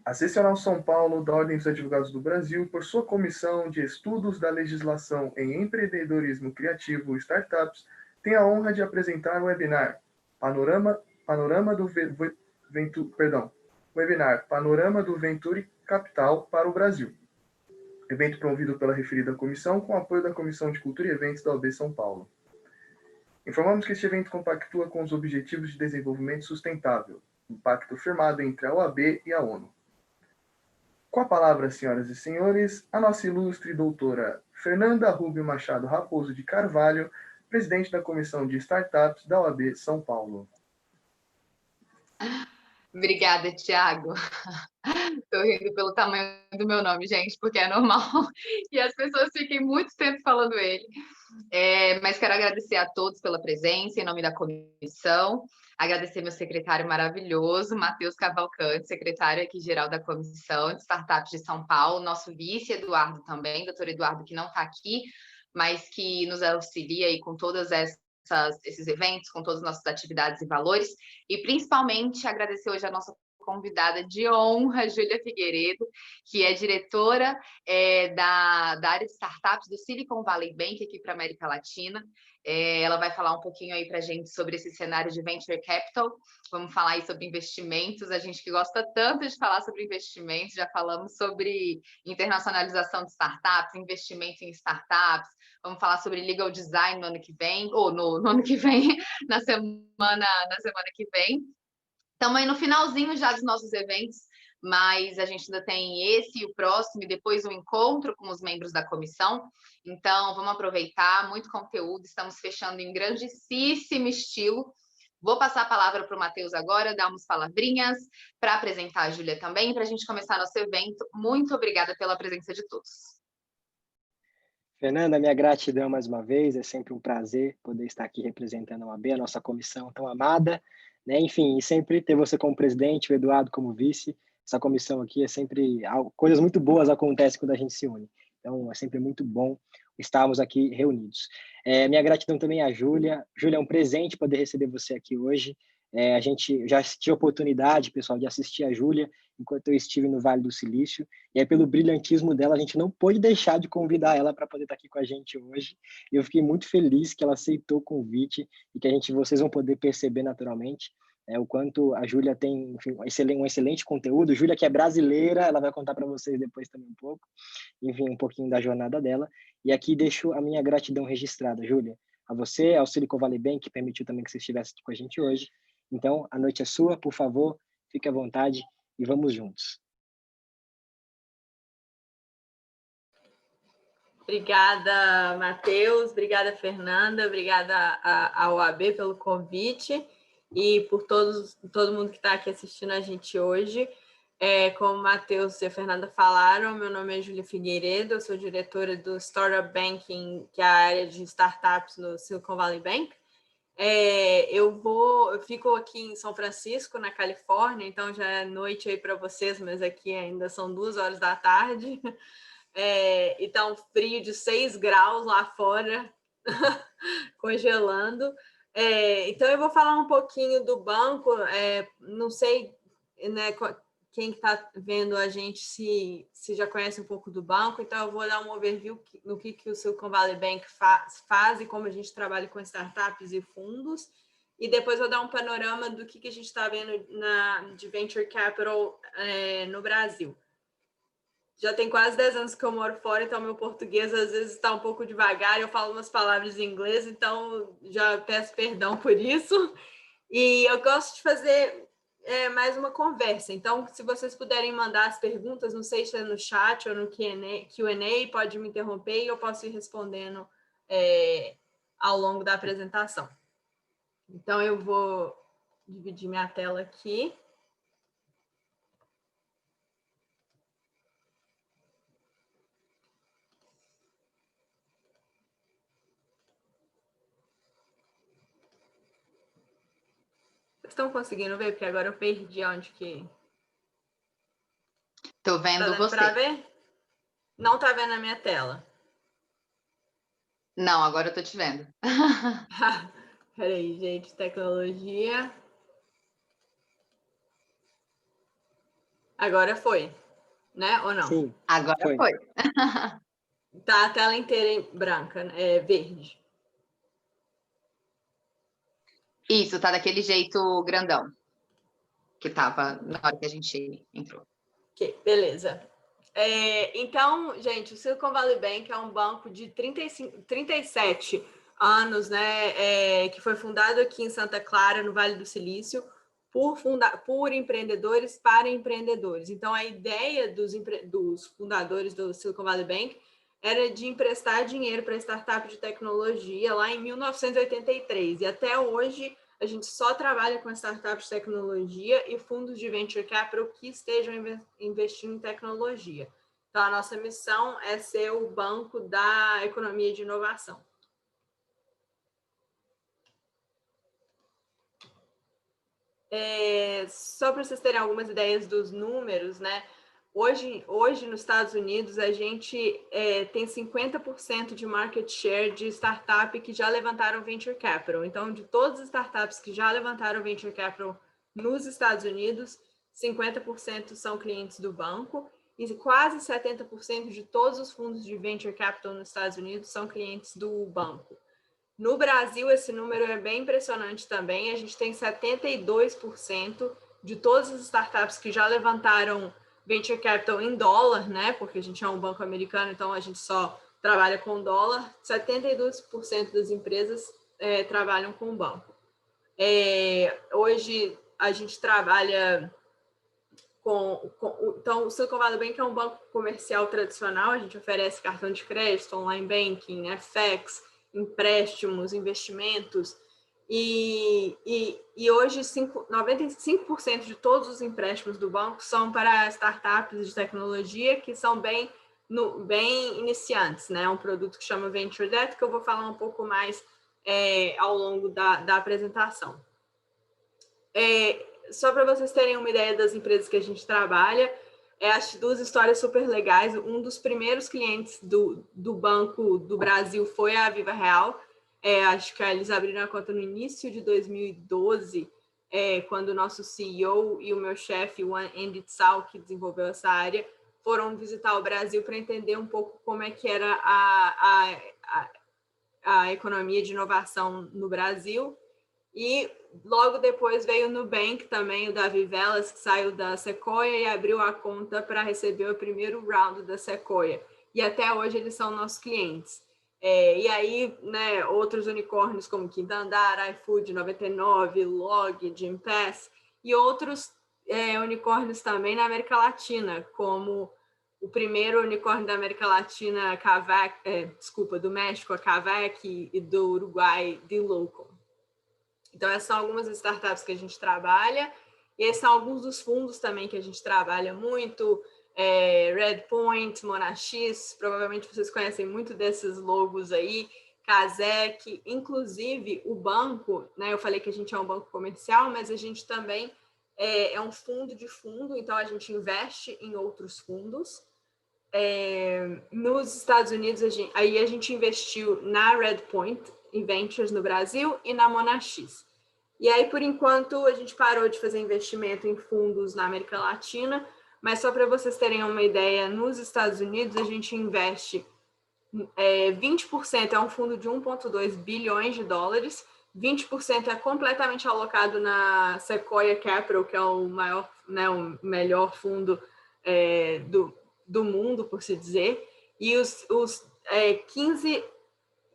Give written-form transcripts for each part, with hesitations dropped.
A Seccional São Paulo da Ordem dos Advogados do Brasil, por sua Comissão de Estudos da Legislação em Empreendedorismo Criativo e Startups, tem a honra de apresentar o webinar Panorama do Venture Capital para o Brasil. Evento promovido pela referida comissão com apoio da Comissão de Cultura e Eventos da OAB São Paulo. Informamos que este evento compactua com os Objetivos de Desenvolvimento Sustentável, impacto firmado entre a OAB e a ONU. Com a palavra, senhoras e senhores, a nossa ilustre doutora Fernanda Rubio Machado Raposo de Carvalho, presidente da Comissão de Startups da OAB São Paulo. Obrigada, Thiago. Estou rindo pelo tamanho do meu nome, gente, porque é normal e as pessoas fiquem muito tempo falando ele. Mas quero agradecer a todos pela presença, em nome da comissão. Agradecer meu secretário maravilhoso, Matheus Cavalcante, secretário aqui geral da Comissão de Startups de São Paulo, nosso vice, Eduardo também, doutor Eduardo, que não está aqui, mas que nos auxilia aí com todas esses eventos, com todas as nossas atividades e valores, e principalmente agradecer hoje a nossa convidada de honra, Júlia Figueiredo, que é diretora da área de startups do Silicon Valley Bank aqui para a América Latina. Ela vai falar um pouquinho aí para a gente sobre esse cenário de Venture Capital. Vamos falar aí sobre investimentos, a gente que gosta tanto de falar sobre investimentos, já falamos sobre internacionalização de startups, investimento em startups, vamos falar sobre legal design no ano que vem, ou no ano que vem, na semana que vem. Estamos aí no finalzinho já dos nossos eventos, mas a gente ainda tem esse e o próximo, e depois um encontro com os membros da comissão. Então, vamos aproveitar, muito conteúdo, estamos fechando em grandíssimo estilo. Vou passar a palavra para o Matheus agora, dar umas palavrinhas para apresentar a Júlia também, para a gente começar nosso evento. Muito obrigada pela presença de todos. Fernanda, minha gratidão mais uma vez, é sempre um prazer poder estar aqui representando a OAB, a nossa comissão tão amada, né? Enfim, e sempre ter você como presidente, o Eduardo como vice, essa comissão aqui é sempre, coisas muito boas acontecem quando a gente se une, então é sempre muito bom estarmos aqui reunidos. Minha gratidão também à Júlia. Júlia, é um presente poder receber você aqui hoje. A gente já tive a oportunidade, pessoal, de assistir a Júlia enquanto eu estive no Vale do Silício, e aí pelo brilhantismo dela, a gente não pôde deixar de convidar ela para poder estar aqui com a gente hoje, e eu fiquei muito feliz que ela aceitou o convite, e que vocês vão poder perceber naturalmente o quanto a Júlia tem, enfim, um excelente conteúdo. Júlia, que é brasileira, ela vai contar para vocês depois também um pouco, enfim, um pouquinho da jornada dela, e aqui deixo a minha gratidão registrada, Júlia, a você, ao Silicon Valley Bank, que permitiu também que você estivesse aqui com a gente hoje. Então, a noite é sua, por favor, fique à vontade e vamos juntos. Obrigada, Matheus, obrigada, Fernanda, obrigada à OAB pelo convite e por todo mundo que está aqui assistindo a gente hoje. Como o Matheus e a Fernanda falaram, meu nome é Júlia Figueiredo, eu sou diretora do Startup Banking, que é a área de startups no Silicon Valley Bank. Eu fico aqui em São Francisco, na Califórnia, então já é noite aí para vocês, mas aqui ainda são 2 horas da tarde. E tá um frio de 6 graus lá fora, congelando. Então eu vou falar um pouquinho do banco, não sei, né, quem está vendo a gente se já conhece um pouco do banco, então eu vou dar um overview no que o Silicon Valley Bank faz e como a gente trabalha com startups e fundos, e depois vou dar um panorama do que a gente está vendo de Venture Capital no Brasil. Já tem quase 10 anos que eu moro fora, então meu português às vezes está um pouco devagar, eu falo umas palavras em inglês, então já peço perdão por isso. E eu gosto de fazer mais uma conversa, então se vocês puderem mandar as perguntas, não sei se é no chat ou no Q&A, pode me interromper e eu posso ir respondendo ao longo da apresentação. Então eu vou dividir minha tela aqui. Estão conseguindo ver? Porque agora eu perdi onde que... Tô vendo tá você. Para ver? Não tá vendo a minha tela? Não, agora eu tô te vendo. Peraí, gente, tecnologia. Agora foi, né? Ou não? Sim, Agora foi. foi. Tá a tela inteira em branca, né? Verde. Isso, tá daquele jeito grandão que tava na hora que a gente entrou. Ok, beleza. Então, gente, o Silicon Valley Bank é um banco de 37 anos, né? Que foi fundado aqui em Santa Clara, no Vale do Silício, por empreendedores para empreendedores. Então, a ideia dos fundadores do Silicon Valley Bank era de emprestar dinheiro para startup de tecnologia lá em 1983. E até hoje a gente só trabalha com startups de tecnologia e fundos de venture capital que estejam investindo em tecnologia. Então, a nossa missão é ser o banco da economia de inovação. Só para vocês terem algumas ideias dos números, né? Hoje nos Estados Unidos, a gente tem 50% de market share de startup que já levantaram venture capital. Então, de todas as startups que já levantaram venture capital nos Estados Unidos, 50% são clientes do banco e quase 70% de todos os fundos de venture capital nos Estados Unidos são clientes do banco. No Brasil, esse número é bem impressionante também. A gente tem 72% de todas as startups que já levantaram venture capital em dólar, né? Porque a gente é um banco americano, então a gente só trabalha com dólar. 72% das empresas trabalham com o banco. Hoje a gente trabalha então, o Silicon Valley Bank é um banco comercial tradicional. A gente oferece cartão de crédito, online banking, FX, empréstimos, investimentos. E hoje, 95% de todos os empréstimos do banco são para startups de tecnologia que são bem iniciantes, né? É um produto que chama Venture Debt, que eu vou falar um pouco mais ao longo da apresentação. Só para vocês terem uma ideia das empresas que a gente trabalha, acho duas histórias super legais. Um dos primeiros clientes do Banco do Brasil foi a Viva Real. Acho que eles abriram a conta no início de 2012, quando o nosso CEO e o meu chefe, o Andy Tsao, que desenvolveu essa área, foram visitar o Brasil para entender um pouco como é que era a economia de inovação no Brasil. E logo depois veio o Nubank também, o Davi Velas, que saiu da Sequoia e abriu a conta para receber o primeiro round da Sequoia. E até hoje eles são nossos clientes. E aí, né, outros unicórnios como Quinta Andar, iFood 99, Log, Gympass e outros unicórnios também na América Latina, como o primeiro unicórnio da América Latina, do México, a Kavak, e do Uruguai, dLocal. Então, essas são algumas startups que a gente trabalha, e esses são alguns dos fundos também que a gente trabalha muito, Redpoint, Monax, provavelmente vocês conhecem muito desses logos aí, Kazek, inclusive o banco, né? Eu falei que a gente é um banco comercial, mas a gente também é um fundo de fundo, então a gente investe em outros fundos. Nos Estados Unidos, a gente investiu na Redpoint Ventures no Brasil e na Monax. E aí, por enquanto, a gente parou de fazer investimento em fundos na América Latina, mas só para vocês terem uma ideia, nos Estados Unidos a gente investe 20%, é um fundo de 1,2 bilhões de dólares, 20% é completamente alocado na Sequoia Capital, que é o maior, né, o melhor fundo do mundo, por se dizer, e os 15%,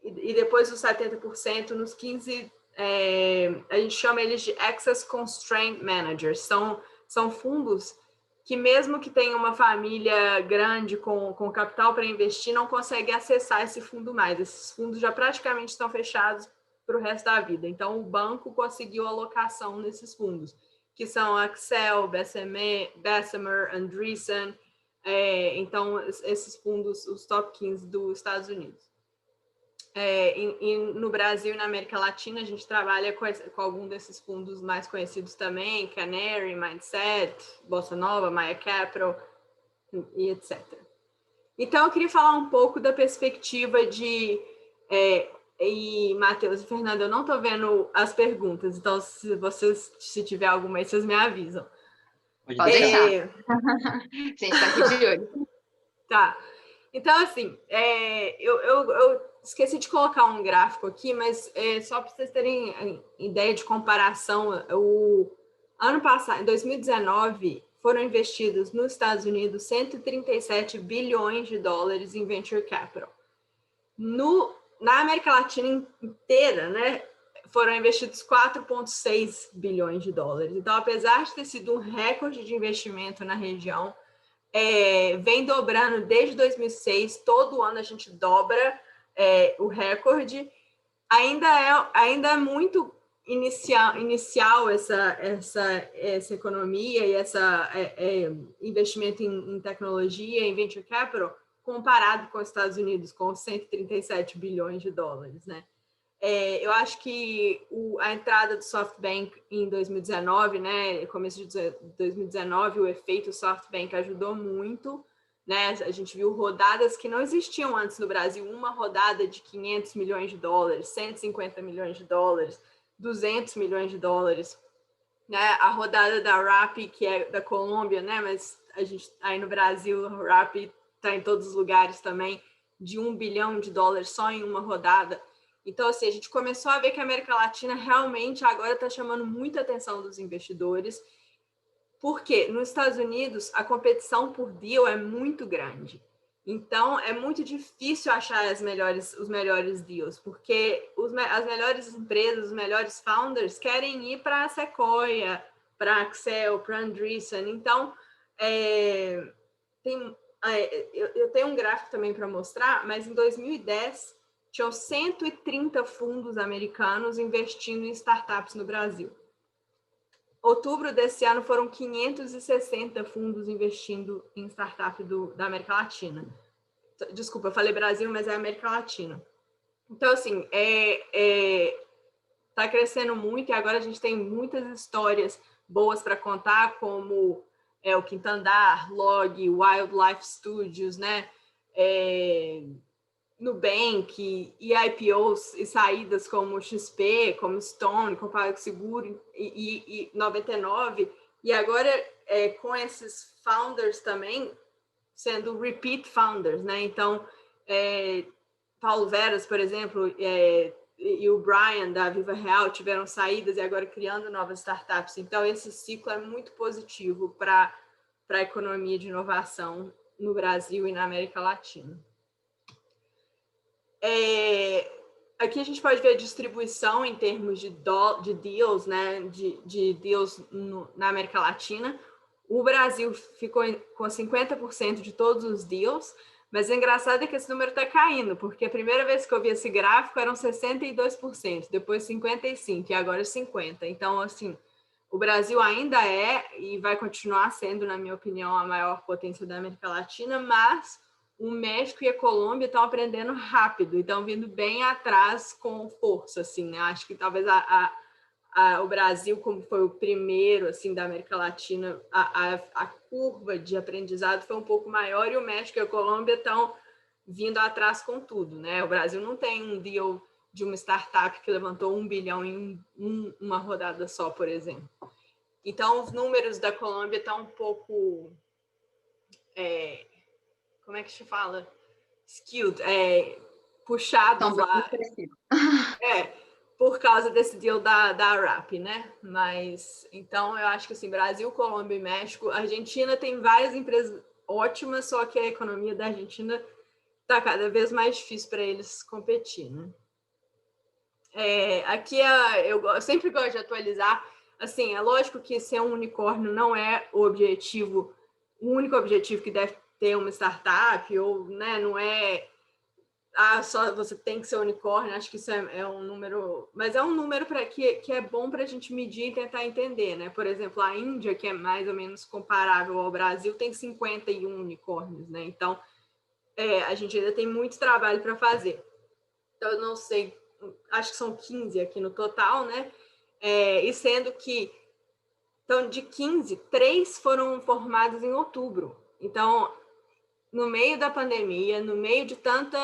e depois os 70%, nos 15%, a gente chama eles de Access Constraint Managers, são fundos que mesmo que tenha uma família grande com capital para investir, não consegue acessar esse fundo mais. Esses fundos já praticamente estão fechados para o resto da vida. Então, o banco conseguiu alocação nesses fundos, que são Accel, Bessemer, Andreessen. Então, esses fundos, os top 15 dos Estados Unidos. E no Brasil e na América Latina, a gente trabalha com algum desses fundos mais conhecidos também, Canary, Mindset, Bossa Nova, Maya Capital, e etc. Então, eu queria falar um pouco da perspectiva de... e Matheus e Fernanda, eu não estou vendo as perguntas, então se tiver alguma aí, vocês me avisam. Pode Pode deixar. deixar. A gente está aqui de olho. Tá. Então, assim, eu esqueci de colocar um gráfico aqui, mas só para vocês terem ideia de comparação, o ano passado, em 2019, foram investidos nos Estados Unidos 137 bilhões de dólares em venture capital. Na América Latina inteira, né, foram investidos 4,6 bilhões de dólares. Então, apesar de ter sido um recorde de investimento na região, vem dobrando desde 2006, todo ano a gente dobra o recorde. Ainda é muito inicial essa economia e esse investimento em tecnologia, em venture capital, comparado com os Estados Unidos, com 137 bilhões de dólares, né? Eu acho que a entrada do SoftBank em 2019, né, começo de 2019, o efeito SoftBank ajudou muito, né? A gente viu rodadas que não existiam antes no Brasil, uma rodada de 500 milhões de dólares, 150 milhões de dólares, 200 milhões de dólares, né? A rodada da Rappi, que é da Colômbia, né? Mas a gente aí no Brasil, a Rappi está em todos os lugares também, de 1 bilhão de dólares só em uma rodada. Então, assim, a gente começou a ver que a América Latina realmente agora está chamando muita atenção dos investidores, porque nos Estados Unidos a competição por deal é muito grande. Então, é muito difícil achar os melhores deals, porque as melhores empresas, os melhores founders querem ir para a Sequoia, para a Accel, para a Andreessen. Então, eu tenho um gráfico também para mostrar, mas em 2010 tinham 130 fundos americanos investindo em startups no Brasil. Outubro desse ano foram 560 fundos investindo em startup da América Latina. Desculpa, eu falei Brasil, mas é América Latina. Então, assim, está crescendo muito e agora a gente tem muitas histórias boas para contar, como o Quinto Andar, Log, Wildlife Studios, né? Nubank e IPOs e saídas como XP, como Stone, como PagSeguro e 99, e agora com esses founders também sendo repeat founders, né? Então, Paulo Veras, por exemplo, e o Brian da Viva Real tiveram saídas e agora criando novas startups. Então, esse ciclo é muito positivo para a economia de inovação no Brasil e na América Latina. Aqui a gente pode ver a distribuição em termos de deals, né, de deals na América Latina. O Brasil ficou com 50% de todos os deals, mas o engraçado é que esse número está caindo, porque a primeira vez que eu vi esse gráfico eram 62%, depois 55% e agora 50%. Então, assim, o Brasil ainda e vai continuar sendo, na minha opinião, a maior potência da América Latina, mas o México e a Colômbia estão aprendendo rápido e estão vindo bem atrás com força, assim, né? Acho que talvez o Brasil, como foi o primeiro, assim, da América Latina, a curva de aprendizado foi um pouco maior e o México e a Colômbia estão vindo atrás com tudo, né? O Brasil não tem um deal de uma startup que levantou 1 bilhão em uma rodada só, por exemplo. Então, os números da Colômbia estão um pouco... como é que se fala? Skewed, puxados lá. Por causa desse deal da Rappi, né? Mas, então, eu acho que, assim, Brasil, Colômbia e México, a Argentina tem várias empresas ótimas, só que a economia da Argentina está cada vez mais difícil para eles competir, né? Aqui, eu sempre gosto de atualizar, assim, é lógico que ser um unicórnio não é o único objetivo que deve ter uma startup, ou, né, não é só você tem que ser unicórnio. Acho que isso é um número, mas é um número que é bom para a gente medir e tentar entender, né? Por exemplo, a Índia, que é mais ou menos comparável ao Brasil, tem 51 unicórnios, né? Então, a gente ainda tem muito trabalho para fazer. Então, eu não sei, acho que são 15 aqui no total, né? E sendo que, então, de 15, 3 foram formados em outubro. Então, no meio da pandemia, no meio de tanta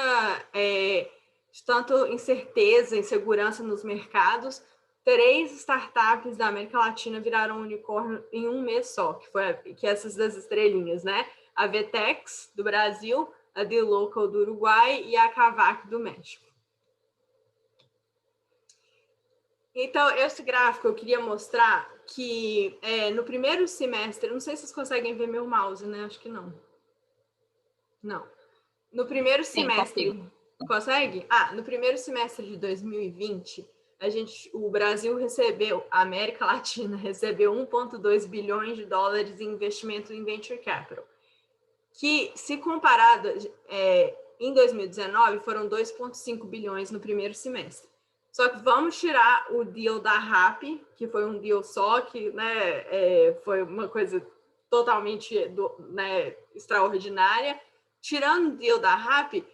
incerteza, insegurança nos mercados, 3 startups da América Latina viraram unicórnio em um mês só, que essas das estrelinhas, né? A Vtex, do Brasil, a dLocal, do Uruguai, e a Kavak, do México. Então, esse gráfico eu queria mostrar que no primeiro semestre, não sei se vocês conseguem ver meu mouse, né? Acho que não. Não. No primeiro semestre... Sim, consegue? No primeiro semestre de 2020, o Brasil recebeu, a América Latina recebeu 1,2 bilhões de dólares em investimento em Venture Capital, que, se comparado em 2019, foram 2,5 bilhões no primeiro semestre. Só que vamos tirar o deal da Rappi, que foi um deal só, que, né, foi uma coisa totalmente extraordinária. Tirando o deal da Rappi,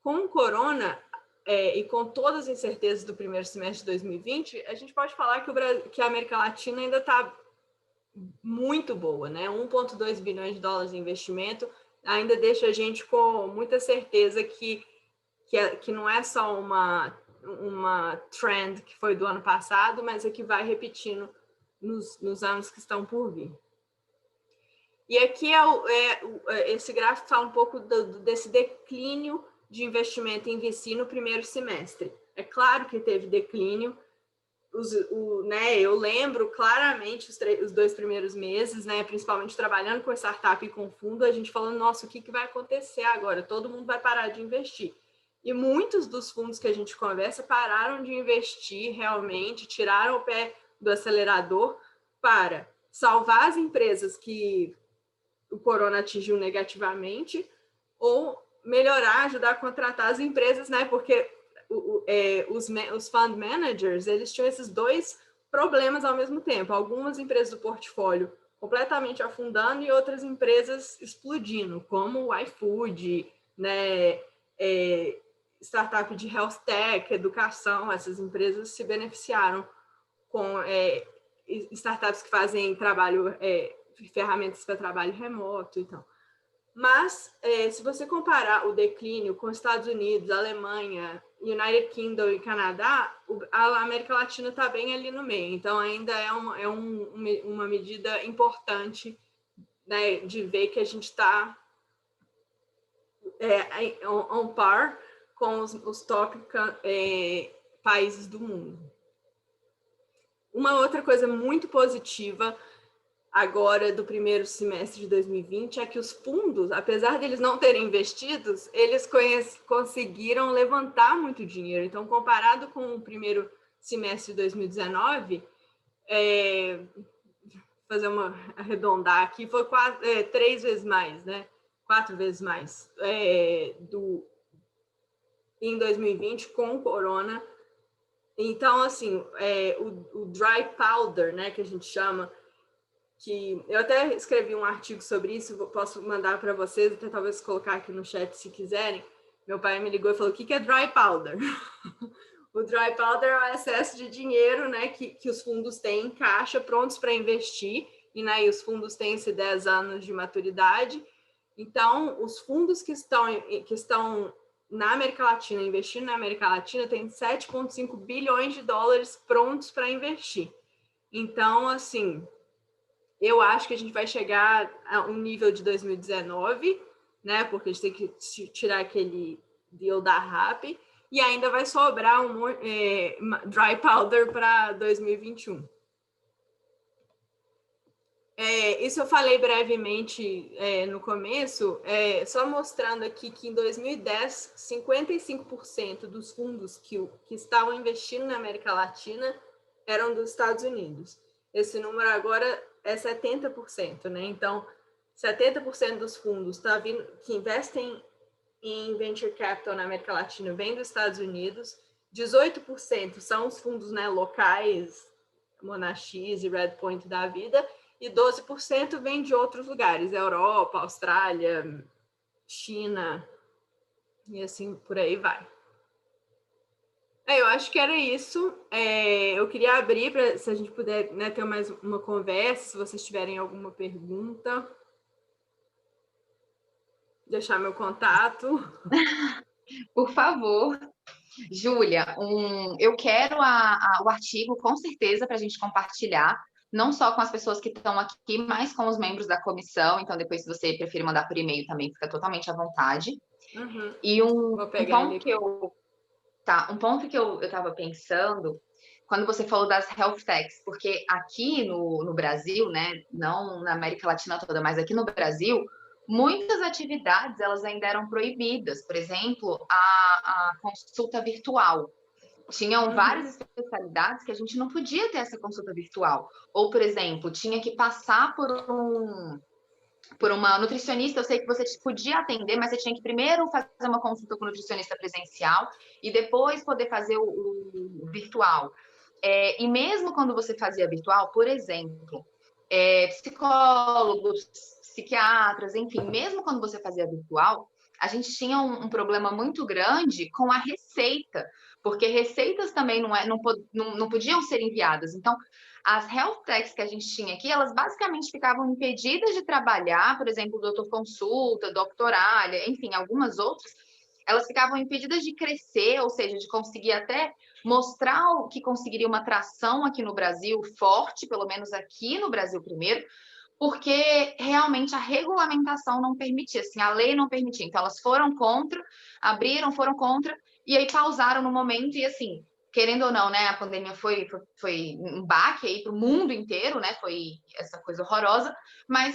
com o corona e com todas as incertezas do primeiro semestre de 2020, a gente pode falar que a América Latina ainda está muito boa, né? 1,2 bilhões de dólares em investimento ainda deixa a gente com muita certeza que não é só uma trend que foi do ano passado, mas é que vai repetindo nos anos que estão por vir. E aqui esse gráfico fala um pouco desse declínio de investimento em VC no primeiro semestre. É claro que teve declínio. Eu lembro claramente os 2 primeiros meses, né, principalmente trabalhando com startup e com fundo, a gente falando, nossa, o que vai acontecer agora? Todo mundo vai parar de investir. E muitos dos fundos que a gente conversa pararam de investir realmente, tiraram o pé do acelerador para salvar as empresas que o corona atingiu negativamente ou melhorar, ajudar a contratar as empresas, né? Porque os fund managers, eles tinham esses 2 problemas ao mesmo tempo. Algumas empresas do portfólio completamente afundando e outras empresas explodindo, como o iFood, né? Startup de health tech, educação, essas empresas se beneficiaram com startups que fazem trabalho, ferramentas para trabalho remoto e tal. Mas, se você comparar o declínio com Estados Unidos, Alemanha, United Kingdom e Canadá, a América Latina está bem ali no meio. Então, ainda é uma medida importante, né, de ver que a gente está on par com os top países do mundo. Uma outra coisa muito positiva agora do primeiro semestre de 2020 é que os fundos, apesar deles não terem investidos, eles conseguiram levantar muito dinheiro. Então, comparado com o primeiro semestre de 2019, arredondar aqui, foi 3 vezes mais, né? 4 vezes mais em 2020 com o corona. Então, assim, o dry powder, né, que a gente chama, que eu até escrevi um artigo sobre isso, posso mandar para vocês, até talvez colocar aqui no chat se quiserem. Meu pai me ligou e falou, o que é dry powder? O dry powder é o excesso de dinheiro, né, que os fundos têm em caixa, prontos para investir, e, né, e os fundos têm esses 10 anos de maturidade. Então, os fundos que estão na América Latina, investindo na América Latina, tem 7,5 bilhões de dólares prontos para investir. Então, assim, eu acho que a gente vai chegar a um nível de 2019, né? Porque a gente tem que tirar aquele deal da Rappi, e ainda vai sobrar dry powder para 2021. Isso eu falei brevemente no começo, só mostrando aqui que em 2010, 55% dos fundos que estavam investindo na América Latina eram dos Estados Unidos. Esse número agora é 70%, né? Então, 70% dos fundos que investem em Venture Capital na América Latina vem dos Estados Unidos, 18% são os fundos, né, locais, Monax e Redpoint da vida, e 12% vem de outros lugares, Europa, Austrália, China, e assim por aí vai. Eu acho que era isso. Eu queria abrir para, se a gente puder, né, ter mais uma conversa, se vocês tiverem alguma pergunta. Deixar meu contato. Por favor. Júlia, eu quero o artigo, com certeza, para a gente compartilhar, não só com as pessoas que estão aqui, mas com os membros da comissão. Então, depois, se você preferir mandar por e-mail também, fica totalmente à vontade. Uhum. E Vou pegar um ponto que eu estava pensando, quando você falou das health techs, porque aqui no Brasil, né, não na América Latina toda, mas aqui no Brasil, muitas atividades elas ainda eram proibidas. Por exemplo, a consulta virtual. Tinham várias especialidades que a gente não podia ter essa consulta virtual. Ou, por exemplo, tinha que passar por uma nutricionista. Eu sei que você podia atender, mas você tinha que primeiro fazer uma consulta com o nutricionista presencial e depois poder fazer o virtual. E mesmo quando você fazia virtual, por exemplo, psicólogos, psiquiatras, enfim, mesmo quando você fazia virtual, a gente tinha um problema muito grande com a receita, porque receitas também não podiam ser enviadas. Então, as health techs que a gente tinha aqui, elas basicamente ficavam impedidas de trabalhar, por exemplo, doutor consulta, doctoralha, enfim, algumas outras, elas ficavam impedidas de crescer, ou seja, de conseguir até mostrar que conseguiria uma tração aqui no Brasil forte, pelo menos aqui no Brasil primeiro, porque realmente a regulamentação não permitia, assim, a lei não permitia. Então, elas foram contra, foram contra, e aí pausaram no momento, e assim, querendo ou não, né, a pandemia foi um baque aí para o mundo inteiro, né, foi essa coisa horrorosa, mas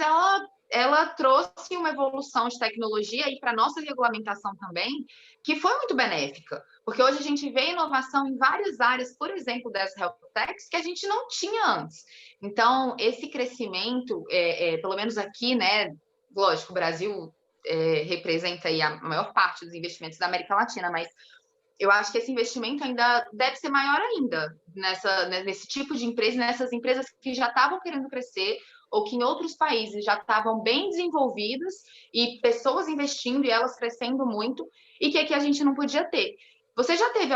ela trouxe uma evolução de tecnologia aí para a nossa regulamentação também, que foi muito benéfica, porque hoje a gente vê inovação em várias áreas, por exemplo, das health techs, que a gente não tinha antes. Então, esse crescimento, pelo menos aqui, né, lógico, o Brasil representa aí a maior parte dos investimentos da América Latina, mas eu acho que esse investimento ainda deve ser maior ainda nesse tipo de empresa, nessas empresas que já estavam querendo crescer ou que em outros países já estavam bem desenvolvidas e pessoas investindo e elas crescendo muito e que aqui a gente não podia ter. Você já teve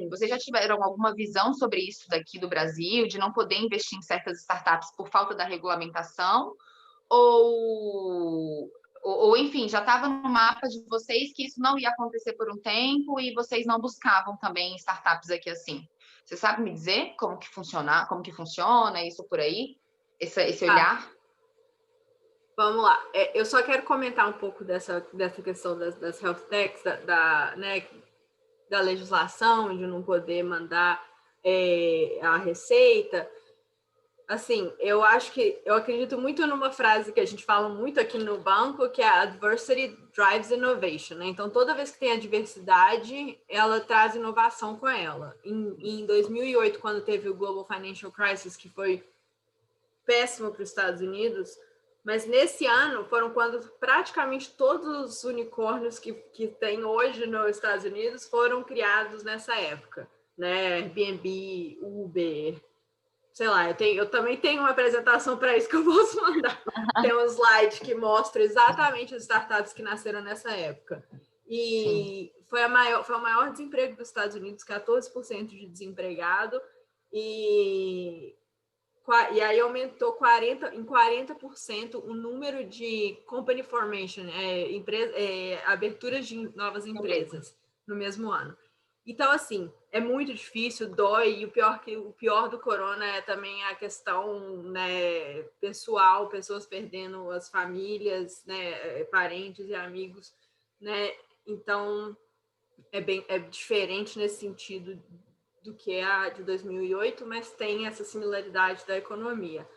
vocês já tiveram alguma visão sobre isso daqui do Brasil, de não poder investir em certas startups por falta da regulamentação? Ou enfim, já estava no mapa de vocês que isso não ia acontecer por um tempo e vocês não buscavam também startups aqui assim? Você sabe me dizer como que funciona isso por aí? Esse olhar? Vamos lá. Eu só quero comentar um pouco dessa questão das health techs, da legislação, de não poder mandar a receita. Assim, eu acredito muito numa frase que a gente fala muito aqui no banco, que é adversity drives innovation, né? Então, toda vez que tem adversidade, ela traz inovação com ela. Em 2008, quando teve o Global Financial Crisis, que foi péssimo para os Estados Unidos, mas nesse ano foram quando praticamente todos os unicórnios que tem hoje nos Estados Unidos foram criados nessa época, né? Airbnb, Uber, sei lá, eu também tenho uma apresentação para isso que eu posso mandar. Tem um slide que mostra exatamente as startups que nasceram nessa época. E foi o maior desemprego dos Estados Unidos, 14% de desempregado, e aí aumentou em 40% o número de company formation, aberturas de novas empresas no mesmo ano. Então, assim, é muito difícil, dói, e o pior do corona é também a questão, né, pessoal, pessoas perdendo as famílias, né, parentes e amigos, né? Então, é diferente nesse sentido do que a de 2008, mas tem essa similaridade da economia.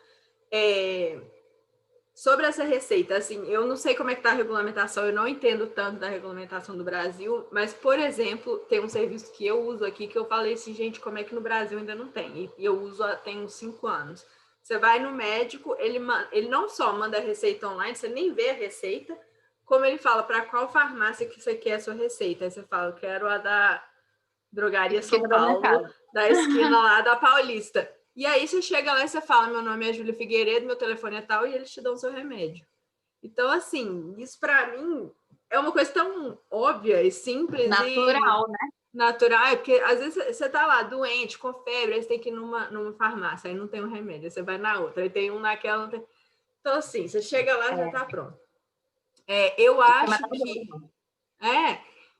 Sobre essa receita, assim, eu não sei como é que está a regulamentação, eu não entendo tanto da regulamentação do Brasil, mas, por exemplo, tem um serviço que eu uso aqui que eu falei assim, gente, como é que no Brasil ainda não tem? E eu uso tem uns 5 anos. Você vai no médico, ele não só manda a receita online, você nem vê a receita, como ele fala para qual farmácia que você quer a sua receita. Aí você fala, eu quero a da Drogaria São Paulo, da esquina lá da Paulista. E aí você chega lá e você fala, meu nome é Júlia Figueiredo, meu telefone é tal, e eles te dão o seu remédio. Então, assim, isso para mim é uma coisa tão óbvia e simples. Natural, né? Natural, porque às vezes você tá lá doente, com febre, aí você tem que ir numa farmácia, aí não tem um remédio, aí você vai na outra, aí tem um naquela, não tem... Então, assim, você chega lá e já tá pronto. Eu acho que...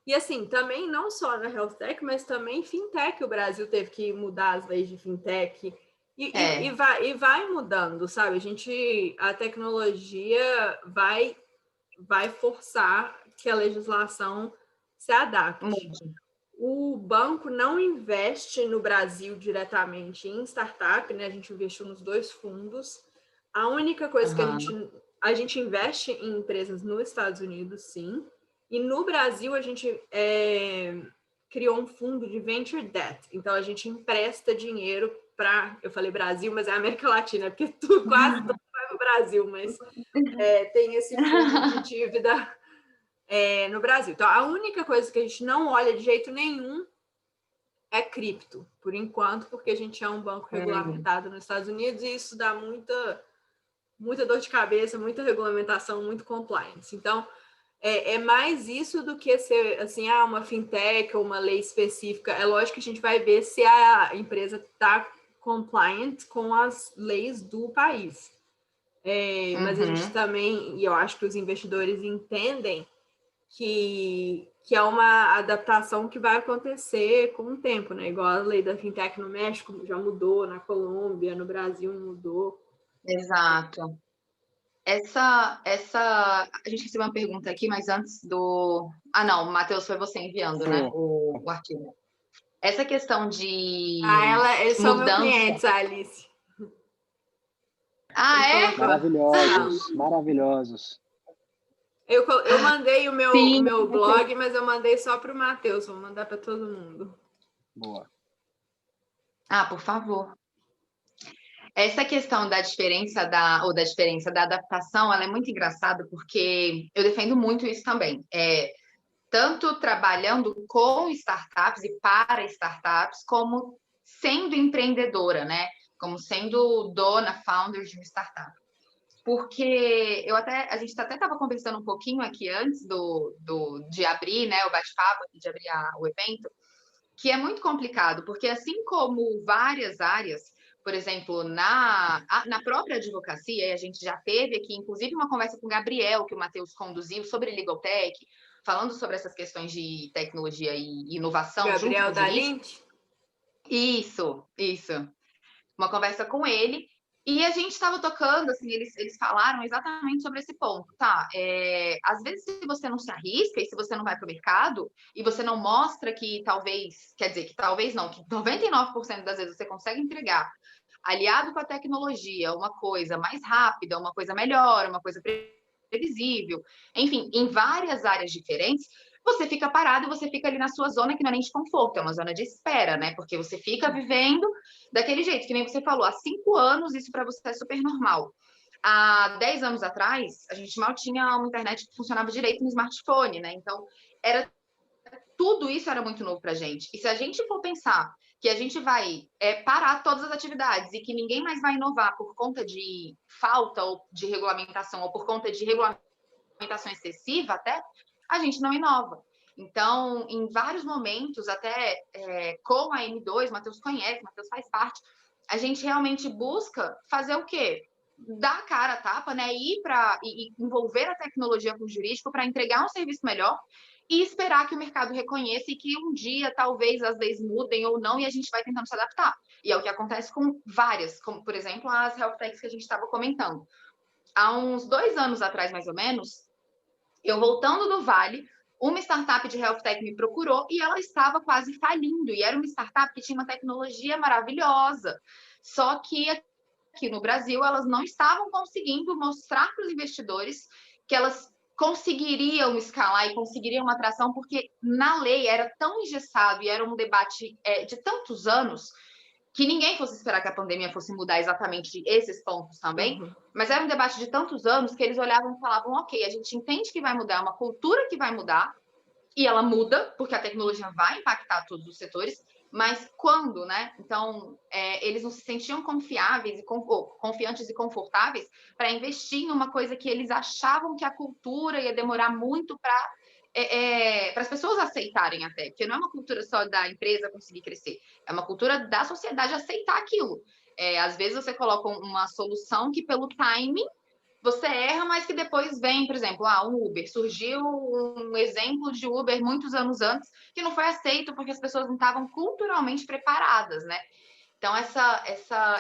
E assim, também não só na Health Tech, mas também Fintech, o Brasil teve que mudar as leis de Fintech. E vai mudando, sabe? A tecnologia vai forçar que a legislação se adapte. Muito. O banco não investe no Brasil diretamente em startup, né? A gente investiu nos 2 fundos. A única coisa que a gente investe em empresas nos Estados Unidos, sim. E no Brasil, a gente criou um fundo de Venture Debt. Então, a gente empresta dinheiro para... Eu falei Brasil, mas é América Latina, porque quase tudo vai para o Brasil, mas tem esse fundo de dívida no Brasil. Então, a única coisa que a gente não olha de jeito nenhum é cripto, por enquanto, porque a gente é um banco regulamentado nos Estados Unidos e isso dá muita dor de cabeça, muita regulamentação, muito compliance. Então, é mais isso do que ser assim, uma fintech ou uma lei específica. É lógico que a gente vai ver se a empresa está compliant com as leis do país. Mas a gente também, e eu acho que os investidores entendem que é uma adaptação que vai acontecer com o tempo, né? Igual a lei da fintech no México já mudou, na Colômbia, no Brasil mudou. Exato. A gente recebeu uma pergunta aqui, mas antes do... não, Matheus, foi você enviando, né? O arquivo. Essa questão de eles são meus mudança... clientes, Alice. É? Maravilhosos. Eu mandei o meu blog, mas eu mandei só para o Matheus, vou mandar para todo mundo. Boa. Por favor. Essa questão da diferença da adaptação, ela é muito engraçada, porque eu defendo muito isso também. Tanto trabalhando com startups e para startups, como sendo empreendedora, né? Como sendo dona, founder de uma startup. Porque a gente até estava conversando um pouquinho aqui antes de abrir, né, o bate-papo, de abrir o evento, que é muito complicado, porque assim como várias áreas, por exemplo, na própria advocacia, a gente já teve aqui, inclusive, uma conversa com o Gabriel, que o Matheus conduziu, sobre Legal Tech, falando sobre essas questões de tecnologia e inovação. Gabriel da Lint? Isso. Uma conversa com ele. E a gente estava tocando, assim, eles falaram exatamente sobre esse ponto, tá? Às vezes, se você não se arrisca e se você não vai para o mercado e você não mostra que talvez, quer dizer, que talvez não, que 99% das vezes você consegue entregar, aliado com a tecnologia, uma coisa mais rápida, uma coisa melhor, uma coisa previsível, enfim, em várias áreas diferentes, você fica parado e você fica ali na sua zona que não é nem de conforto, é uma zona de espera, né? Porque você fica vivendo daquele jeito, que nem você falou, há 5 anos isso para você é super normal. Há 10 anos atrás, a gente mal tinha uma internet que funcionava direito no smartphone, né? Então, tudo isso era muito novo para a gente. E se a gente for pensar que a gente vai parar todas as atividades e que ninguém mais vai inovar por conta de falta ou de regulamentação ou por conta de regulamentação excessiva até, a gente não inova. Então, em vários momentos, até com a M2, o Matheus conhece, o Matheus faz parte, a gente realmente busca fazer o quê? Dar a cara a tapa, né? E envolver a tecnologia com o jurídico para entregar um serviço melhor e esperar que o mercado reconheça e que um dia, talvez, as leis mudem ou não e a gente vai tentando se adaptar. E é o que acontece com várias, como, por exemplo, as health techs que a gente estava comentando. Há uns 2 anos atrás, mais ou menos, eu voltando do Vale, uma startup de health tech me procurou e ela estava quase falindo. E era uma startup que tinha uma tecnologia maravilhosa. Só que aqui no Brasil, elas não estavam conseguindo mostrar para os investidores que elas conseguiriam escalar e conseguiriam uma atração, porque na lei era tão engessado e era um debate de tantos anos que ninguém fosse esperar que a pandemia fosse mudar exatamente esses pontos também, mas era um debate de tantos anos que eles olhavam e falavam, ok, a gente entende que vai mudar, é uma cultura que vai mudar, e ela muda, porque a tecnologia vai impactar todos os setores, mas quando, né? Então, eles não se sentiam confiantes e confortáveis para investir em uma coisa que eles achavam que a cultura ia demorar muito para as pessoas aceitarem até, porque não é uma cultura só da empresa conseguir crescer, é uma cultura da sociedade aceitar aquilo. Às vezes você coloca uma solução que pelo timing você erra, mas que depois vem, por exemplo, um Uber. Surgiu um exemplo de Uber muitos anos antes que não foi aceito porque as pessoas não estavam culturalmente preparadas, né? Então,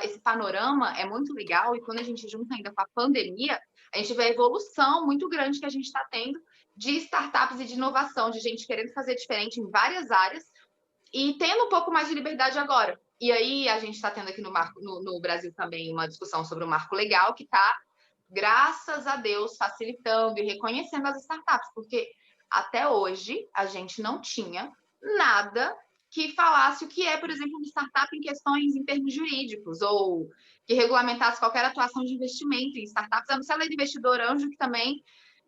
esse panorama é muito legal, e quando a gente junta ainda com a pandemia, a gente vê a evolução muito grande que a gente está tendo de startups e de inovação, de gente querendo fazer diferente em várias áreas e tendo um pouco mais de liberdade agora. E aí a gente está tendo aqui no Brasil também uma discussão sobre o marco legal que está, graças a Deus, facilitando e reconhecendo as startups, porque até hoje a gente não tinha nada que falasse o que é, por exemplo, uma startup em questões em termos jurídicos, ou que regulamentasse qualquer atuação de investimento em startups. A não ser a lei do investidor anjo, que também,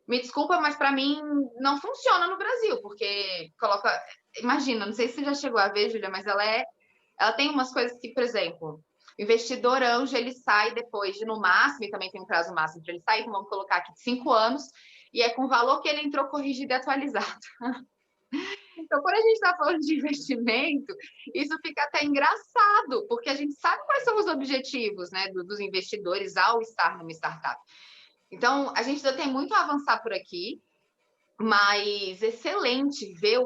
me desculpa, mas para mim não funciona no Brasil, porque coloca... Imagina, não sei se você já chegou a ver, Júlia, mas ela tem umas coisas que, por exemplo, o investidor anjo, ele sai depois de, no máximo, e também tem um prazo máximo para ele sair, então vamos colocar aqui de 5 anos, e é com o valor que ele entrou corrigido e atualizado. Então, quando a gente está falando de investimento, isso fica até engraçado, porque a gente sabe quais são os objetivos, né, dos investidores ao estar numa startup. Então, a gente ainda tem muito a avançar por aqui, mas excelente ver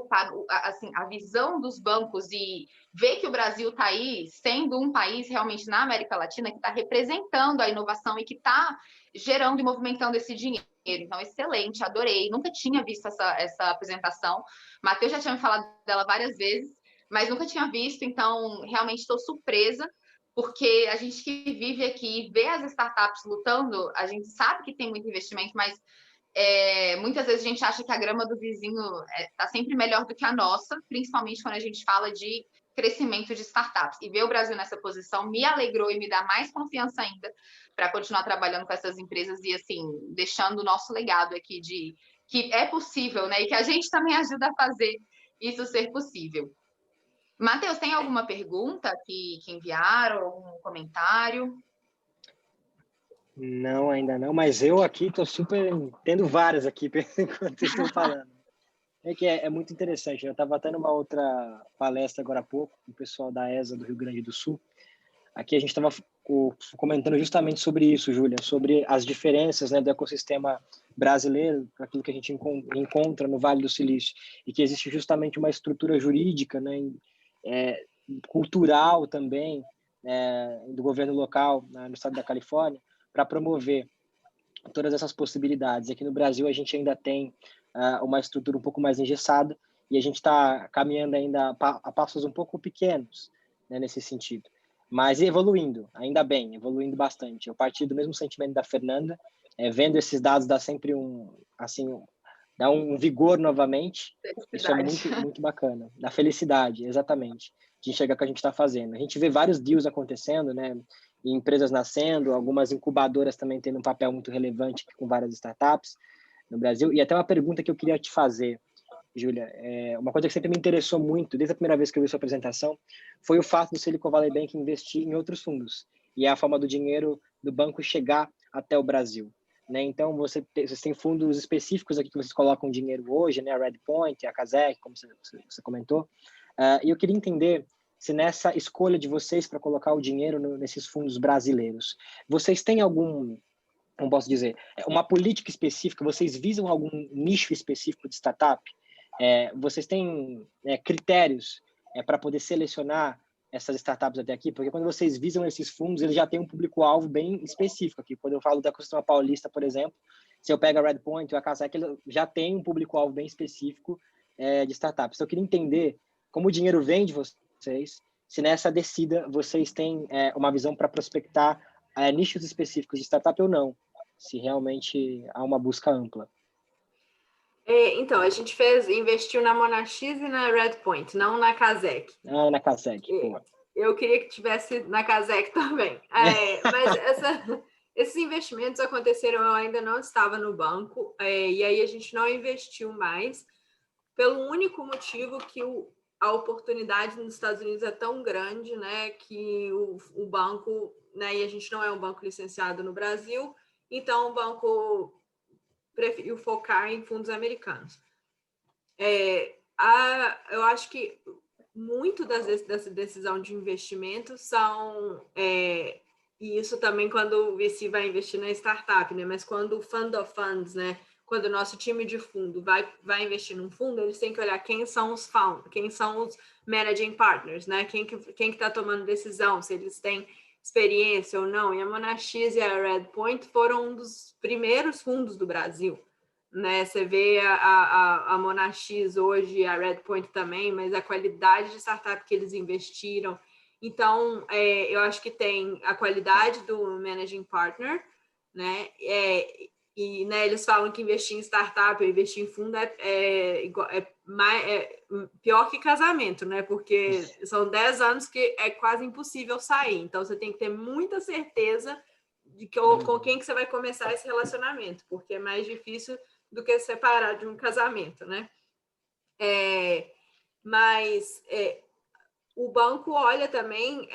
assim, a visão dos bancos e ver que o Brasil está aí sendo um país realmente na América Latina que está representando a inovação e que está gerando e movimentando esse dinheiro. Então, excelente, adorei. Nunca tinha visto essa apresentação. Matheus já tinha me falado dela várias vezes, mas nunca tinha visto, então realmente estou surpresa, porque a gente que vive aqui, vê as startups lutando, a gente sabe que tem muito investimento, mas muitas vezes a gente acha que a grama do vizinho está sempre melhor do que a nossa, principalmente quando a gente fala de crescimento de startups. E ver o Brasil nessa posição me alegrou e me dá mais confiança ainda para continuar trabalhando com essas empresas e, assim, deixando o nosso legado aqui de que é possível, né? E que a gente também ajuda a fazer isso ser possível. Matheus, tem alguma pergunta que enviaram, algum comentário? Não, ainda não, mas eu aqui estou super tendo várias aqui enquanto vocês estão falando. É que é muito interessante. Eu estava até numa outra palestra agora há pouco, com o pessoal da ESA do Rio Grande do Sul. Aqui a gente estava comentando justamente sobre isso, Júlia, sobre as diferenças, né, do ecossistema brasileiro para aquilo que a gente encontra no Vale do Silício, e que existe justamente uma estrutura jurídica, né, cultural também, do governo local, no estado da Califórnia, para promover todas essas possibilidades. Aqui no Brasil a gente ainda tem uma estrutura um pouco mais engessada e a gente está caminhando ainda a passos um pouco pequenos, né, nesse sentido. Mas evoluindo, ainda bem, evoluindo bastante. Eu parti do mesmo sentimento da Fernanda, vendo esses dados dá sempre dá um vigor novamente. Isso é muito, muito bacana. Da felicidade, exatamente, de enxergar o que a gente está fazendo. A gente vê vários deals acontecendo, né? E empresas nascendo, algumas incubadoras também tendo um papel muito relevante com várias startups no Brasil. E até uma pergunta que eu queria te fazer, Júlia, uma coisa que sempre me interessou muito, desde a primeira vez que eu vi sua apresentação, foi o fato do Silicon Valley Bank investir em outros fundos, e é a forma do dinheiro do banco chegar até o Brasil, né? Então, vocês têm fundos específicos aqui que vocês colocam dinheiro hoje, né? A Redpoint, a Kazek, como você comentou, e eu queria entender se nessa escolha de vocês para colocar o dinheiro nesses fundos brasileiros, vocês têm algum, como posso dizer, uma política específica, vocês visam algum nicho específico de startup? Vocês têm critérios para poder selecionar essas startups até aqui? Porque quando vocês visam esses fundos, eles já têm um público-alvo bem específico aqui. Quando eu falo da ecossistema paulista, por exemplo, se eu pego a Redpoint ou a Kazek, ele já tem um público-alvo bem específico de startups. Então, eu queria entender como o dinheiro vem de vocês, se nessa descida vocês têm uma visão para prospectar nichos específicos de startup ou não, se realmente há uma busca ampla. Então, a gente investiu na Monax e na Redpoint, não na Kazek. Ah, na Kazek, pô. Eu queria que tivesse na Kazek também. Mas esses investimentos aconteceram, eu ainda não estava no banco, e aí a gente não investiu mais, pelo único motivo que a oportunidade nos Estados Unidos é tão grande, né, que o banco, né, e a gente não é um banco licenciado no Brasil, então o banco preferiu focar em fundos americanos. Eu acho que muito dessa decisão de investimento são e isso também quando o VC vai investir na startup, né? Mas quando o Fund of Funds, né? Quando o nosso time de fundo vai investir num fundo, eles têm que olhar quem são os founders, quem são os managing partners, né? Quem que está tomando decisão, se eles têm experiência ou não. E a Monax e a Redpoint foram um dos primeiros fundos do Brasil, né? Você vê a Monax hoje, a Redpoint também, mas a qualidade de startup que eles investiram. Então, eu acho que tem a qualidade do managing partner, né? E né, eles falam que investir em startup ou investir em fundo é pior que casamento, né? Porque são 10 anos que é quase impossível sair. Então, você tem que ter muita certeza de com quem que você vai começar esse relacionamento, porque é mais difícil do que separar de um casamento, né? Mas o banco olha também,